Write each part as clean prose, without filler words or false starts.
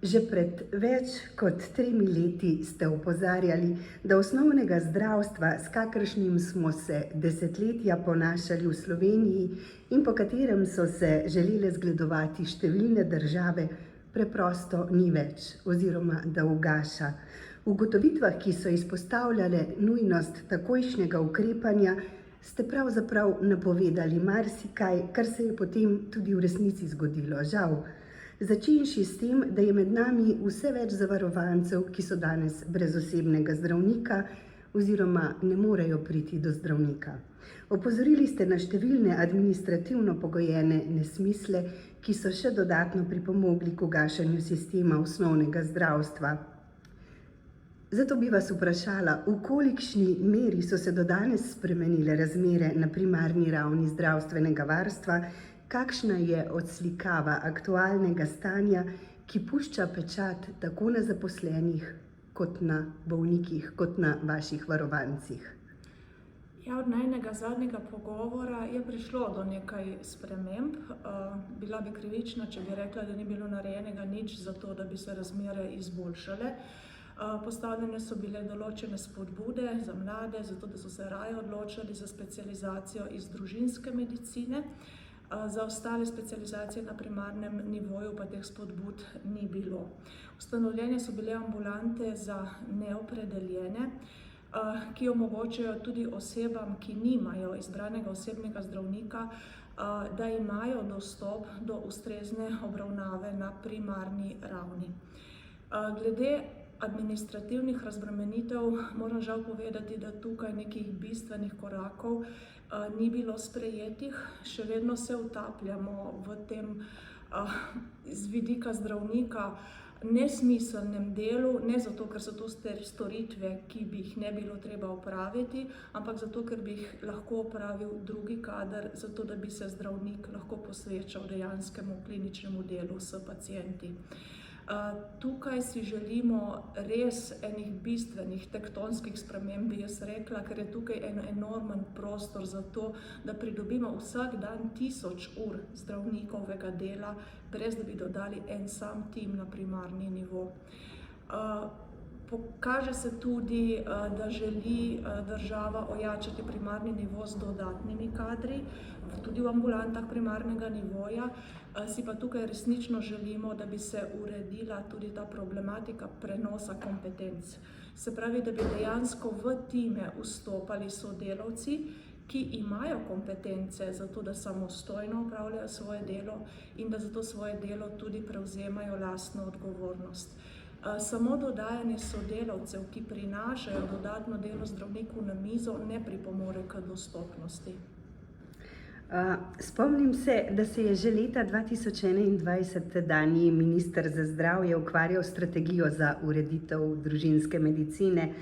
Že pred več kot 3 leti ste opozarjali, da osnovnega zdravstva, s kakršnim smo se desetletja ponašali v Sloveniji in po katerem so se želele zgledovati številne države, preprosto ni več oziroma da ugaša. V ugotovitvah, ki so izpostavljale nujnost takojšnjega ukrepanja, ste pravzaprav napovedali marsikaj, kar se je potem tudi v resnici zgodilo, žal. Začenši s tem, da je med nami vse več zavarovancev, ki so danes brez osebnega zdravnika oziroma ne morejo priti do zdravnika. Opozorili ste na številne administrativno pogojene nesmisle, ki so še dodatno pripomogli k ugašanju sistema osnovnega zdravstva. Zato bi vas vprašala, v kolikšni meri so se do danes spremenile razmere na primarni ravni zdravstvenega varstva, kakšna je odslikava aktualnega stanja, ki pušča pečat tako na zaposlenih, kot na bolnikih, kot na vaših varovancih? Ja, od najnega zadnjega pogovora je prišlo do nekaj sprememb. Bila bi krivična, če bi rekla, da ni bilo narejenega nič za to, da bi se razmere izboljšale. Postavljene so bile določene spodbude za mlade, zato da so se raje odločali za specializacijo iz družinske medicine. Za ostale specializacije na primarnem nivoju pa teh spodbud ni bilo. Ustanovljene so bile ambulante za neopredeljene, ki omogočajo tudi osebam, ki nimajo izbranega osebnega zdravnika, da imajo dostop do ustrezne obravnave na primarni ravni. Glede administrativnih razbremenitev moram žal povedati, da tukaj nekih bistvenih korakov ni bilo sprejetih. Še vedno se utapljamo v tem z vidika zdravnika nesmiselnem delu, ne zato, ker so to storitve, ki bi jih ne bilo treba opraviti, ampak zato, ker bi jih lahko opravil drugi kader, zato da bi se zdravnik lahko posvečal dejanskemu kliničnemu delu s pacienti. Tukaj si želimo res enih bistvenih tektonskih sprememb, bi jaz rekla, ker je tukaj en enormen prostor za to, da pridobimo vsak dan 1000 ur zdravnikovega dela, brez da bi dodali en sam tim na primarni nivo. Pokaže se tudi, da želi država ojačati primarni nivo z dodatnimi kadri, tudi v ambulantah primarnega nivoja. Si pa tukaj resnično želimo, da bi se uredila tudi ta problematika prenosa kompetenc. Se pravi, da bi dejansko v time vstopali sodelavci, ki imajo kompetence za to, da samostojno opravljajo svoje delo in da za to svoje delo tudi prevzemajo lastno odgovornost. Samo dodajanje sodelavcev, ki prinašajo dodatno delo zdravniku na mizo, ne pripomore k dostopnosti. Spomnim se, da se je že leta 2021 tedanji minister za zdravje ukvarjal s strategijo za ureditev družinske medicine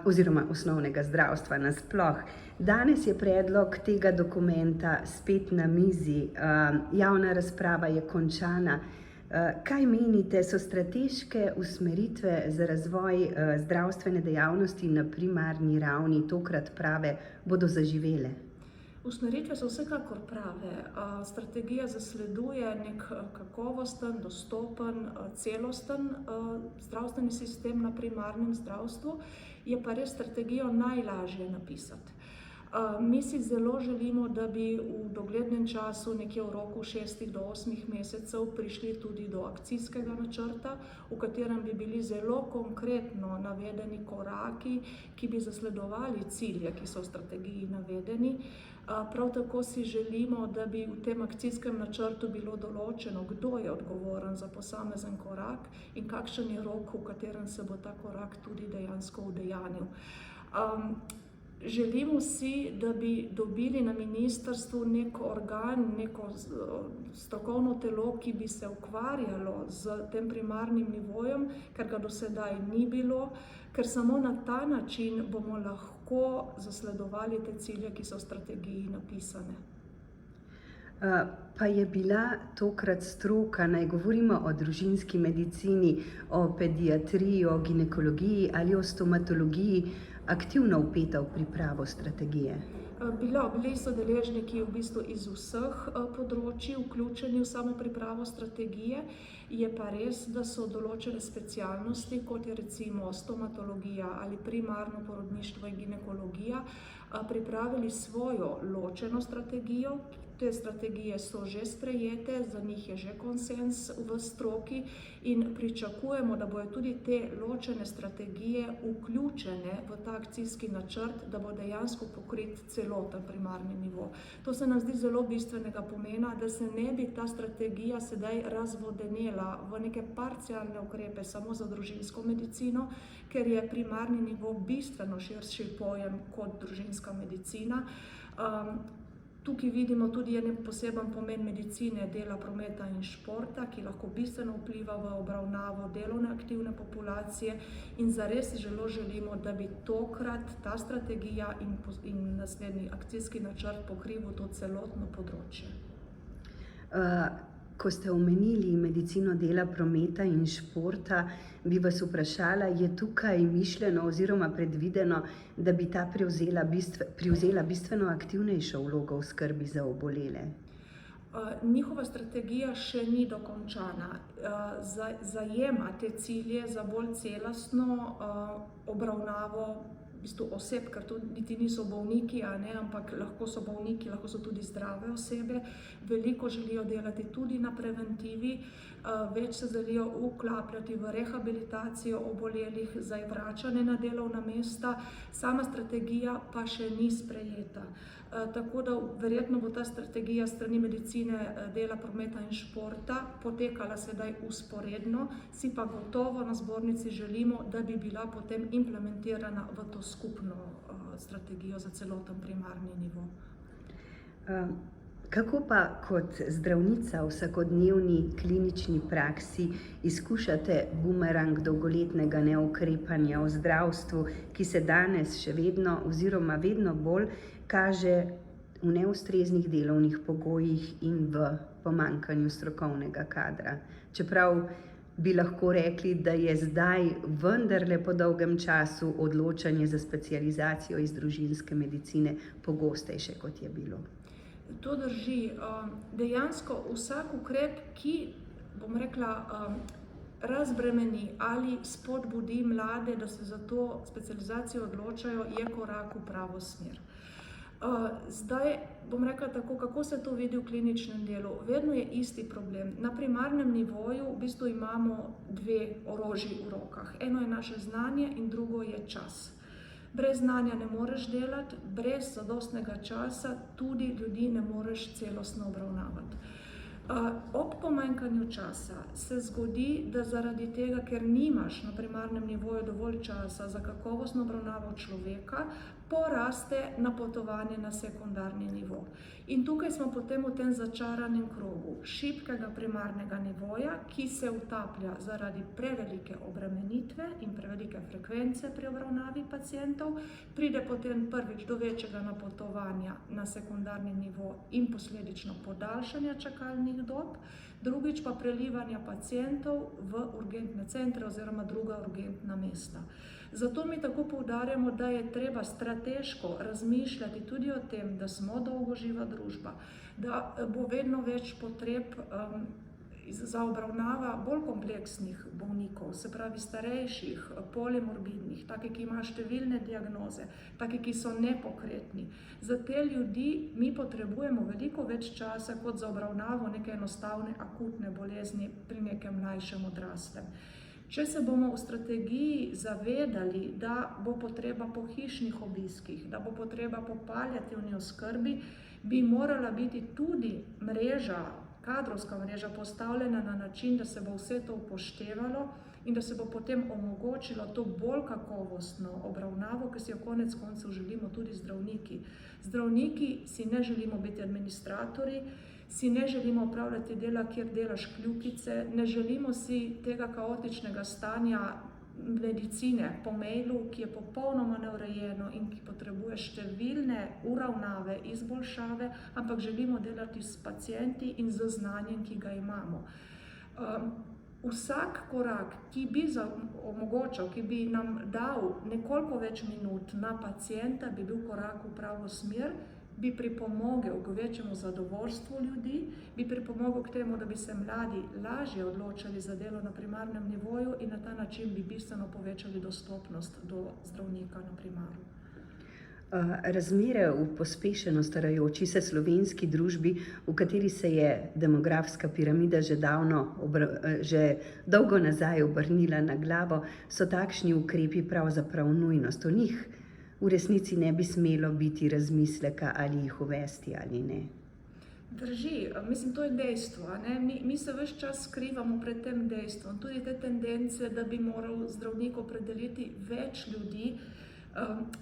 oziroma osnovnega zdravstva nasploh. Danes je predlog tega dokumenta spet na mizi, javna razprava je končana. Kaj menite, so strateške usmeritve za razvoj zdravstvene dejavnosti na primarni ravni tokrat prave, bodo zaživele? Usmeritve so vsekakor prave. Strategija zasleduje nek kakovosten, dostopen, celosten zdravstveni sistem na primarnem zdravstvu, je pa res strategijo najlažje napisati. Mi si zelo želimo, da bi v doglednem času, nekje v roku 6 do 8 mesecev, prišli tudi do akcijskega načrta, v katerem bi bili zelo konkretno navedeni koraki, ki bi zasledovali cilje, ki so v strategiji navedeni. Prav tako si želimo, da bi v tem akcijskem načrtu bilo določeno, kdo je odgovoren za posamezen korak in kakšen je rok, v katerem se bo ta korak tudi dejansko udejanil. Želimo si, da bi dobili na ministrstvu nek organ, neko strokovno telo, ki bi se ukvarjalo z tem primarnim nivojem, ker ga do sedaj ni bilo, ker samo na ta način bomo lahko zasledovali te cilje, ki so v strategiji napisane. Pa je bila tokrat stroka, naj govorimo o družinski medicini, o pediatriji, o ginekologiji ali o stomatologiji, aktivno vpeta v pripravo strategije? Bili so deležniki v bistvu iz vseh področji vključeni v samo pripravo strategije. Je pa res, da so določene specialnosti, kot je recimo stomatologija ali primarno porodništvo in ginekologija, pripravili svojo ločeno strategijo. Te strategije so že sprejete, za njih je že konsenz v stroki in pričakujemo, da bodo tudi te ločene strategije vključene v ta akcijski načrt, da bo dejansko pokrit celoten primarni nivo. To se nam zdi zelo bistvenega pomena, da se ne bi ta strategija sedaj razvodenela v neke parcialne ukrepe samo za družinsko medicino, ker je primarni nivo bistveno širši pojem kot družinska medicina. Tukaj vidimo tudi en poseben pomen medicine, dela, prometa in športa, ki lahko bistveno vpliva v obravnavo delovne aktivne populacije in zares zelo želimo, da bi tokrat ta strategija in naslednji akcijski načrt pokril to celotno področje. Ko ste omenili medicino dela, prometa in športa, bi vas vprašala, je tukaj mišljeno oziroma predvideno, da bi ta prevzela bistveno aktivnejšo vlogo v skrbi za obolele? Njihova strategija še ni dokončana. Zajema te cilje za bolj celostno obravnavo oseb, ker to niti niso bolniki, ampak lahko so bolniki, lahko so tudi zdrave osebe. Veliko želijo delati tudi na preventivi, več se želijo vklapljati v rehabilitacijo obolelih, za vračanje na delovna mesta. Sama strategija pa še ni sprejeta. Tako da verjetno bo ta strategija strani medicine, dela, prometa in športa potekala sedaj vzporedno, si pa gotovo na zbornici želimo, da bi bila potem implementirana v to skupno strategijo za celoten primarni nivo. Kako pa kot zdravnica v vsakodnevni klinični praksi izkušate bumerang dolgoletnega neukrepanja v zdravstvu, ki se danes še vedno oziroma vedno bolj kaže v neustreznih delovnih pogojih in v pomanjkanju strokovnega kadra? Čeprav bi lahko rekli, da je zdaj vendarle po dolgem času odločanje za specializacijo iz družinske medicine pogostejše, kot je bilo. To drži. Dejansko vsak ukrep, ki, bom rekla, razbremeni ali spodbudi mlade, da se za to specializacijo odločajo, je korak v pravo smer. Zdaj bom rekla tako, kako se to vidi v kliničnem delu. Vedno je isti problem. Na primarnem nivoju v bistvu imamo dve orožji v rokah. Eno je naše znanje in drugo je čas. Brez znanja ne moreš delati, brez zadostnega časa tudi ljudi ne moreš celostno obravnavati. Ob pomanjkanju časa se zgodi, da zaradi tega, ker nimaš na primarnem nivoju dovolj časa za kakovostno obravnavo človeka, poraste napotovanje na sekundarni nivo. In tukaj smo potem v tem začaranem krogu šibkega primarnega nivoja, ki se utaplja zaradi prevelike obremenitve in prevelike frekvence pri obravnavi pacientov, pride potem prvič do večjega napotovanja na sekundarni nivo in posledično podaljšanja čakalnih dob, drugič pa prelivanja pacientov v urgentne centre oziroma druga urgentna mesta. Zato mi tako poudarjamo, da je treba strateško razmišljati tudi o tem, da smo dolgoživa družba, da bo vedno več potreb za obravnava bolj kompleksnih bolnikov, se pravi starejših, polimorbidnih, take, ki imajo številne diagnoze, take, ki so nepokretni. Za te ljudi mi potrebujemo veliko več časa kot za obravnavo neke enostavne akutne bolezni pri nekem mlajšem odraslem. Če se bomo v strategiji zavedali, da bo potreba po hišnih obiskih, da bo potreba po paliativni oskrbi, bi morala biti tudi kadrovska mreža postavljena na način, da se bo vse to upoštevalo in da se bo potem omogočilo to bolj kakovostno obravnavo, ki si jo konec koncev želimo tudi zdravniki. Zdravniki si ne želimo biti administratorji, si ne želimo opravljati dela, kjer delaš kljukice, ne želimo si tega kaotičnega stanja medicine po mailu, ki je popolnoma neurejeno in ki potrebuje številne uravnave, izboljšave, ampak želimo delati s pacienti in z znanjem, ki ga imamo. Vsak korak, ki bi omogočal, ki bi nam dal nekoliko več minut na pacienta, bi bil korak v pravo smer, bi pripomogel k večjemu zadovoljstvu ljudi, bi pripomogel k temu, da bi se mladi lažje odločali za delo na primarnem nivoju in na ta način bi bistveno povečali dostopnost do zdravnika na primaru. Razmere v pospešeno starajoči se slovenski družbi, v kateri se je demografska piramida že dolgo nazaj obrnila na glavo, so takšni ukrepi pravzaprav nujnost. O njih v resnici ne bi smelo biti razmisleka, ali jih uvesti ali ne. Drži, mislim, to je dejstvo. Mi se ves čas skrivamo pred tem dejstvom. Tudi te tendence, da bi moral zdravnik opredeliti več ljudi,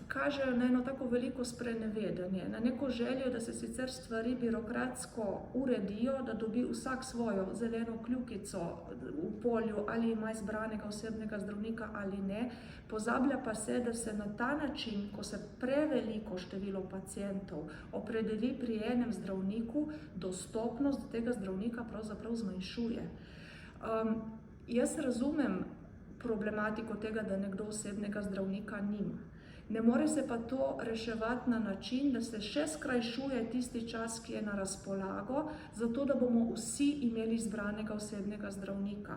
kažejo na eno tako veliko sprenevedanje, na neko željo, da se sicer stvari birokratsko uredijo, da dobi vsak svojo zeleno kljukico v polju, ali ima izbranega osebnega zdravnika ali ne. Pozablja pa se, da se na ta način, ko se preveliko število pacientov opredeli pri enem zdravniku, dostopnost do tega zdravnika pravzaprav zmanjšuje. Jaz razumem problematiko tega, da nekdo osebnega zdravnika nima. Ne more se pa to reševati na način, da se še skrajšuje tisti čas, ki je na razpolago, zato da bomo vsi imeli izbranega osebnega zdravnika.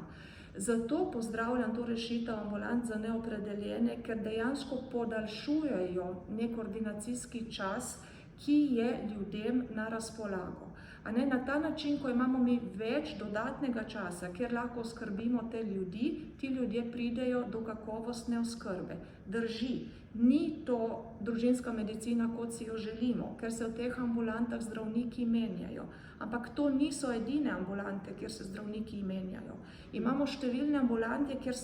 Zato pozdravljam to rešitev ambulant za neopredeljene, ker dejansko podaljšujejo nek ordinacijski čas, ki je ljudem na razpolago. Na ta način, ko imamo mi več dodatnega časa, kjer lahko oskrbimo te ljudi, ti ljudje pridejo do kakovostne oskrbe. Drži, ni to družinska medicina, kot si jo želimo, ker se v teh ambulantah zdravniki menjajo. Ampak to niso edine ambulante, kjer se zdravniki menjajo. Imamo številne ambulante, kjer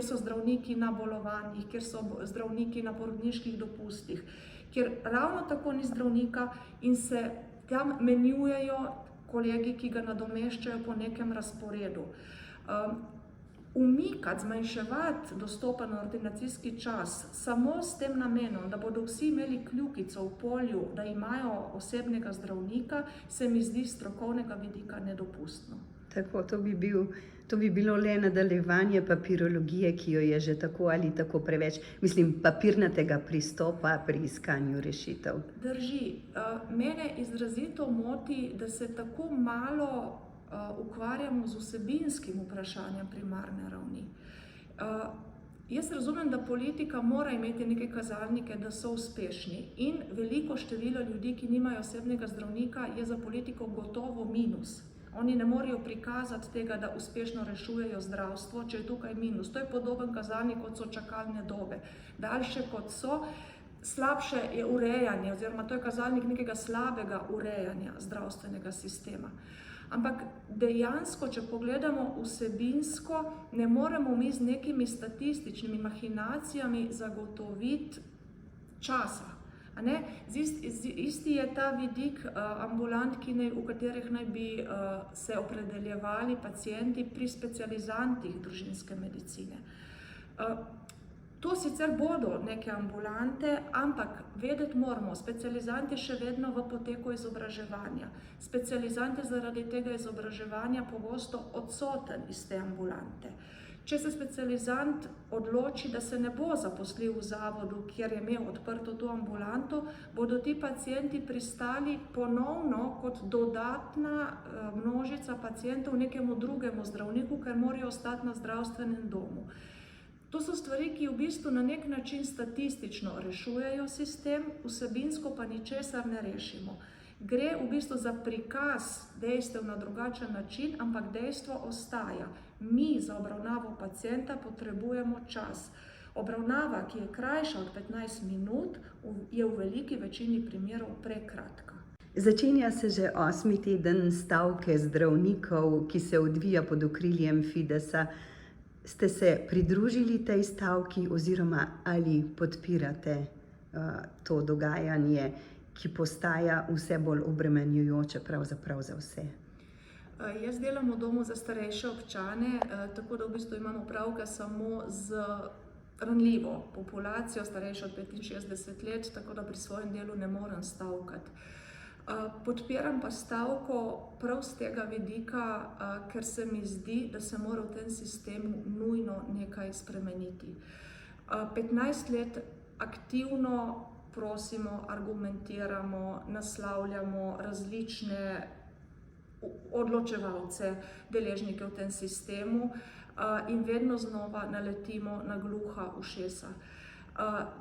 so zdravniki na bolovanjih, kjer so zdravniki na porodniških dopustih, kjer ravno tako ni zdravnika in se tam menjujejo kolegi, ki ga nadomeščajo po nekem razporedu. Umikati, zmanjševati dostopen ordinacijski čas samo s tem namenom, da bodo vsi imeli kljukico v polju, da imajo osebnega zdravnika, se mi zdi strokovnega vidika nedopustno. Tako, to bi bilo le nadaljevanje papirologije, ki jo je že tako ali tako preveč, papirnatega pristopa pri iskanju rešitev. Drži. Mene izrazito moti, da se tako malo ukvarjamo z vsebinskim vprašanjem primarne ravni. Jaz razumem, da politika mora imeti neke kazalnike, da so uspešni, in veliko število ljudi, ki nimajo osebnega zdravnika, je za politiko gotovo minus. Oni ne morejo prikazati tega, da uspešno rešujejo zdravstvo, če je tukaj minus. To je podoben kazalnik, kot so čakalne dobe. Daljše kot so, slabše je urejanje, oziroma to je kazalnik nekega slabega urejanja zdravstvenega sistema. Ampak dejansko, če pogledamo vsebinsko, ne moremo mi z nekimi statističnimi mahinacijami zagotoviti časa. Isti je ta vidik ambulant, v katerih naj bi se opredeljevali pacienti pri specializantih družinske medicine. To sicer bodo neke ambulante, ampak vedeti moramo, specializant je še vedno v poteku izobraževanja. Specializant je zaradi tega izobraževanja pogosto odsoten iz te ambulante. Če se specializant odloči, da se ne bo zaposlil v zavodu, kjer je imel odprto to ambulanto, bodo ti pacienti pristali ponovno kot dodatna množica pacientov nekemu drugemu zdravniku, ker morajo ostati na zdravstvenem domu. To so stvari, ki v bistvu na nek način statistično rešujejo sistem, vsebinsko pa ničesar ne rešimo. Gre v bistvu za prikaz dejstev na drugačen način, ampak dejstvo ostaja. Mi za obravnavo pacienta potrebujemo čas. Obravnava, ki je krajša od 15 minut, je v veliki večini primerov prekratka. Začenja se že 8. teden stavke zdravnikov, ki se odvija pod okriljem Fidesa. Ste se pridružili tej stavki oziroma ali podpirate to dogajanje, ki postaja vse bolj obremenjujoče pravzaprav za vse? Jaz delam v domu za starejše občane, tako da v bistvu imamo opravka samo z ranljivo populacijo, starejšo od 65 let, tako da pri svojem delu ne morem stavkati. Podpiram pa stavko prav z tega vidika, ker se mi zdi, da se mora v tem sistemu nujno nekaj spremeniti. 15 let aktivno prosimo, argumentiramo, naslavljamo različne odločevalce, deležnike v tem sistemu in vedno znova naletimo na gluha ušesa.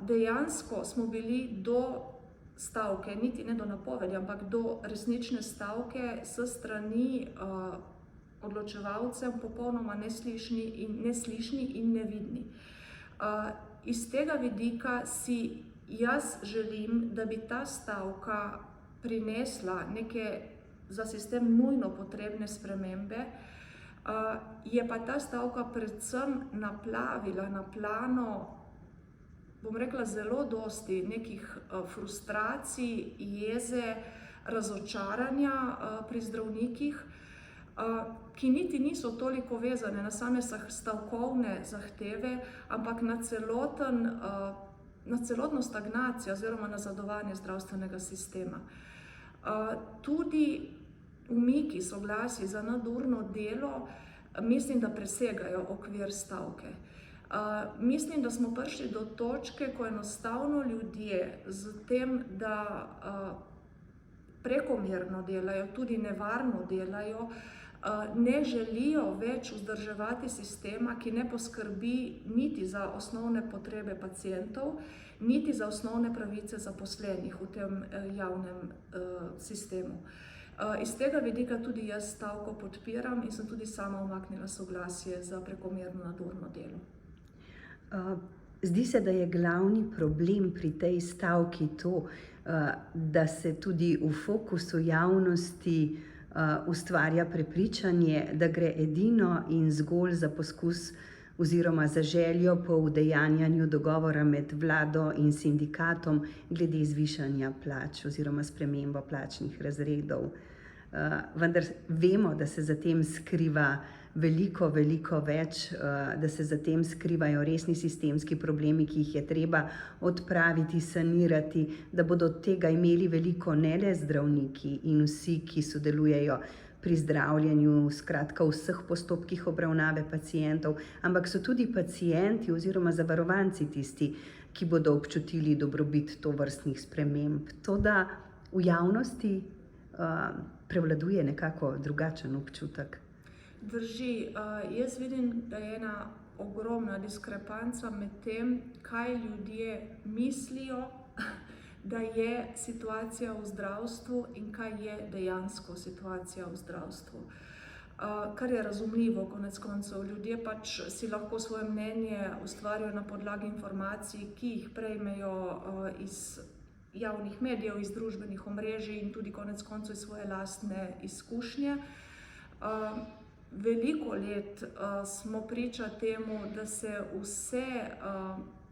Dejansko smo bili do stavke, niti ne do napovedi, ampak do resnične stavke s strani odločevalcev popolnoma neslišni in nevidni. Iz tega vidika si jaz želim, da bi ta stavka prinesla neke za sistem nujno potrebne spremembe, je pa ta stavka predvsem naplavila na plano, bom rekla, zelo dosti nekih frustracij, jeze, razočaranja pri zdravnikih, ki niti niso toliko vezane na same stavkovne zahteve, ampak na celotno stagnacijo oziroma nazadovanje zdravstvenega sistema. Tudi umiki soglasij za nadurno delo mislim, da presegajo okvir stavke. Mislim, da smo prišli do točke, ko enostavno ljudje z tem, da prekomerno delajo, tudi nevarno delajo, ne želijo več vzdrževati sistema, ki ne poskrbi niti za osnovne potrebe pacientov, niti za osnovne pravice zaposlenih v tem javnem sistemu. Iz tega vidika tudi jaz stavko podpiram in sem tudi sama umaknila soglasje za prekomerno nadurno delo. Zdi se, da je glavni problem pri tej stavki to, da se tudi v fokusu javnosti ustvarja prepričanje, da gre edino in zgolj za poskus oziroma za željo po udejanjanju dogovora med vlado in sindikatom glede zvišanja plač oziroma spremembo plačnih razredov. Vendar vemo, da se za tem skriva veliko več, da se za tem skrivajo resni sistemski problemi, ki jih je treba odpraviti, sanirati, da bodo od tega imeli veliko ne le zdravniki in vsi, ki sodelujejo pri zdravljenju, skratka v vseh postopkih obravnave pacientov, ampak so tudi pacienti oziroma zavarovanci tisti, ki bodo občutili dobrobit tovrstnih sprememb. Toda v javnosti prevladuje nekako drugačen občutek. Drži, jaz vidim, da je ena ogromna diskrepanca med tem, kaj ljudje mislijo, da je situacija v zdravstvu in kaj je dejansko situacija v zdravstvu. Kar je razumljivo, konec koncev. Ljudje pač si lahko svoje mnenje ustvarijo na podlagi informacij, ki jih prejmejo iz javnih medijev, iz družbenih omrežij in tudi konec koncev svoje lastne izkušnje. Veliko let smo priča temu, da se vse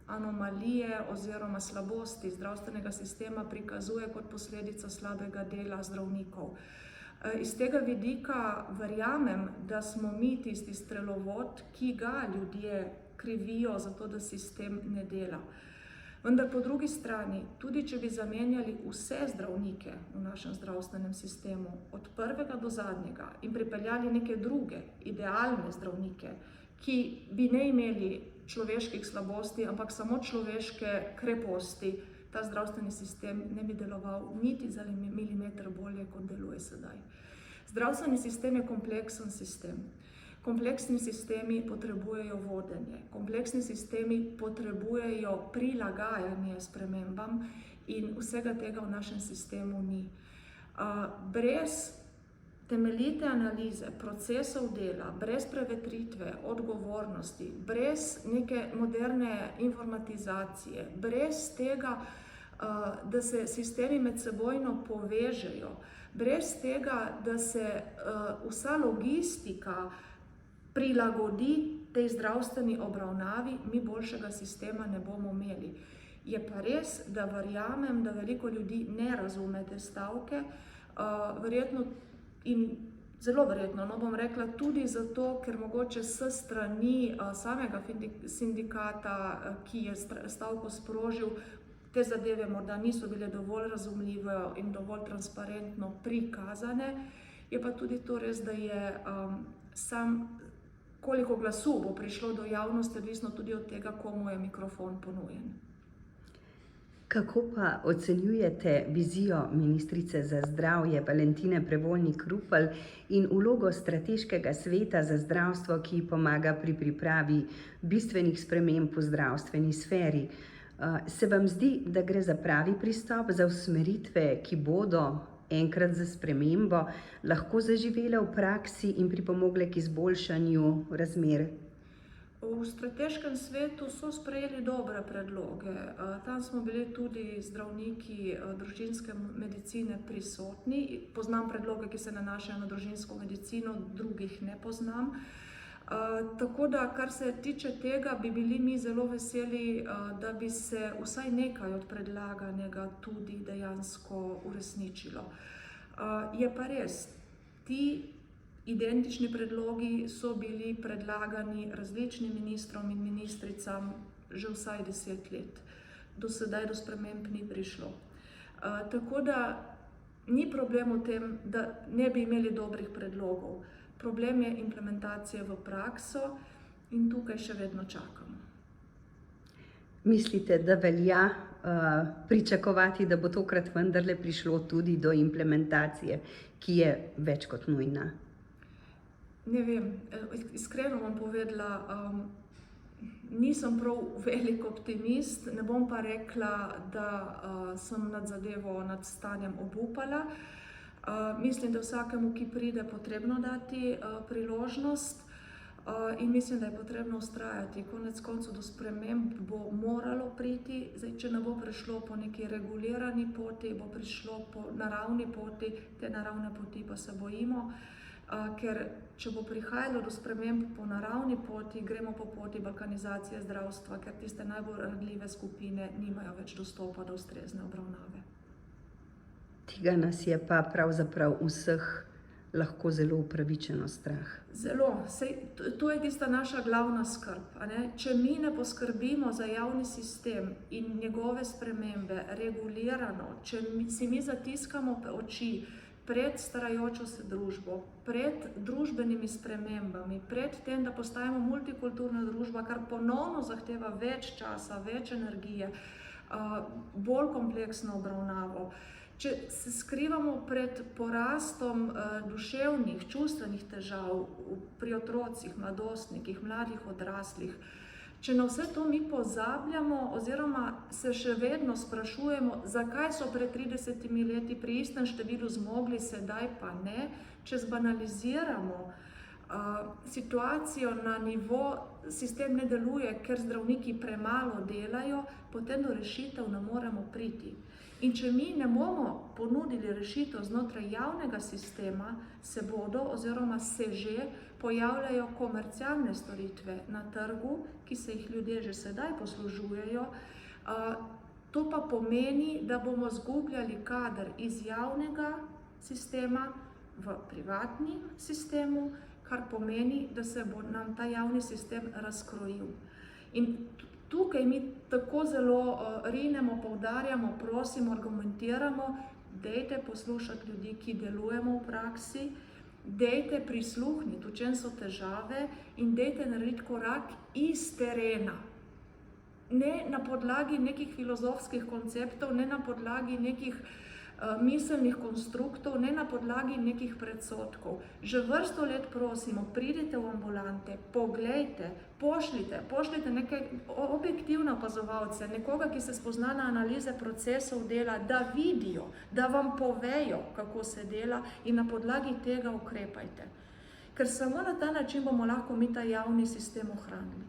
anomalije oziroma slabosti zdravstvenega sistema prikazuje kot posledica slabega dela zdravnikov. Iz tega vidika verjamem, da smo mi tisti strelovod, ki ga ljudje krivijo za to, da sistem ne dela. Vendar po drugi strani, tudi če bi zamenjali vse zdravnike v našem zdravstvenem sistemu, od prvega do zadnjega, in pripeljali neke druge, idealne zdravnike, ki bi ne imeli človeških slabosti, ampak samo človeške kreposti, ta zdravstveni sistem ne bi deloval niti za milimeter bolje, kot deluje sedaj. Zdravstveni sistem je kompleksen sistem. Kompleksni sistemi potrebujejo vodenje, kompleksni sistemi potrebujejo prilagajanje spremembam in vsega tega v našem sistemu ni. Brez temeljite analize procesov dela, brez prevetritve, odgovornosti, brez neke moderne informatizacije, brez tega, da se sistemi medsebojno povežejo, brez tega, da se vsa logistika prilagodi tej zdravstveni obravnavi, mi boljšega sistema ne bomo imeli. Je pa res, da verjamem, da veliko ljudi ne razume te stavke, verjetno in zelo verjetno, bom rekla, tudi zato, ker mogoče s strani samega sindikata, ki je stavko sprožil, te zadeve morda niso bile dovolj razumljive in dovolj transparentno prikazane. Je pa tudi to res, da je koliko glasu bo prišlo do javnosti, odvisno tudi od tega, komu je mikrofon ponujen. Kako pa ocenjujete vizijo ministrice za zdravje Valentine Prevolnik Rupel in vlogo strateškega sveta za zdravstvo, ki pomaga pri pripravi bistvenih sprememb v zdravstveni sferi? Se vam zdi, da gre za pravi pristop za usmeritve, ki bodo enkrat za spremembo lahko zaživele v praksi in pripomogle k izboljšanju razmer? V strateškem svetu so sprejeli dobre predloge. Tam smo bili tudi zdravniki družinske medicine prisotni. Poznam predloge, ki se nanašajo na družinsko medicino, drugih ne poznam. Tako da, kar se tiče tega, bi bili mi zelo veseli, da bi se vsaj nekaj od predlaganega tudi dejansko uresničilo. Je pa res, ti identični predlogi so bili predlagani različnim ministrom in ministricam že vsaj 10 let. Do sedaj do sprememb ni prišlo. Tako da ni problem v tem, da ne bi imeli dobrih predlogov. Problem je implementacija v prakso in tukaj še vedno čakamo. Mislite, da velja pričakovati, da bo tokrat vendarle prišlo tudi do implementacije, ki je več kot nujna? Ne vem, iskreno bom povedala, nisem prav velik optimist, ne bom pa rekla, da sem nad zadevo, nad stanjem obupala. Mislim, da vsakemu, ki pride, potrebno dati priložnost in mislim, da je potrebno vztrajati. Konec koncev do sprememb bo moralo priti, zdaj, če ne bo prišlo po neki regulirani poti, bo prišlo po naravni poti, te naravne poti pa se bojimo. Ker če bo prihajalo do sprememb po naravni poti, gremo po poti balkanizacije zdravstva, ker tiste najbolj ranljive skupine nimajo več dostopa do ustrezne obravnave. Tega nas je pa pravzaprav vseh lahko zelo upravičeno strah. Zelo. To je tista naša glavna skrb. Če mi ne poskrbimo za javni sistem in njegove spremembe regulirano, če si mi zatiskamo oči pred starajočo se družbo, pred družbenimi spremembami, pred tem, da postajamo multikulturna družba, kar ponovno zahteva več časa, več energije, bolj kompleksno obravnavo. Če se skrivamo pred porastom duševnih, čustvenih težav pri otrocih, mladostnikih, mladih odraslih, če na vse to mi pozabljamo oziroma se še vedno sprašujemo, zakaj so pred 30 leti pri istem številu zmogli, sedaj pa ne, če zbanaliziramo situacijo na nivo, sistem ne deluje, ker zdravniki premalo delajo, potem do rešitev ne moremo priti. In če mi ne bomo ponudili rešitev znotraj javnega sistema, se bodo oziroma se že pojavljajo komercialne storitve na trgu, ki se jih ljudje že sedaj poslužujejo. To pa pomeni, da bomo zgubljali kader iz javnega sistema v privatni sistemu, kar pomeni, da se bo nam ta javni sistem razkrojil. In tukaj mi tako zelo rinemo, poudarjamo, prosimo, argumentiramo, dajte poslušati ljudi, ki delujemo v praksi, dajte prisluhniti, v čem so težave in dajte narediti korak iz terena. Ne na podlagi nekih filozofskih konceptov, ne na podlagi nekih miselnih konstruktov, ne na podlagi nekih predsodkov. Že vrsto let prosimo, pridite v ambulante, poglejte, pošljite neke objektivne opazovalce, nekoga, ki se spozna na analize procesov dela, da vidijo, da vam povejo, kako se dela in na podlagi tega ukrepajte. Ker samo na ta način bomo lahko mi ta javni sistem ohranili.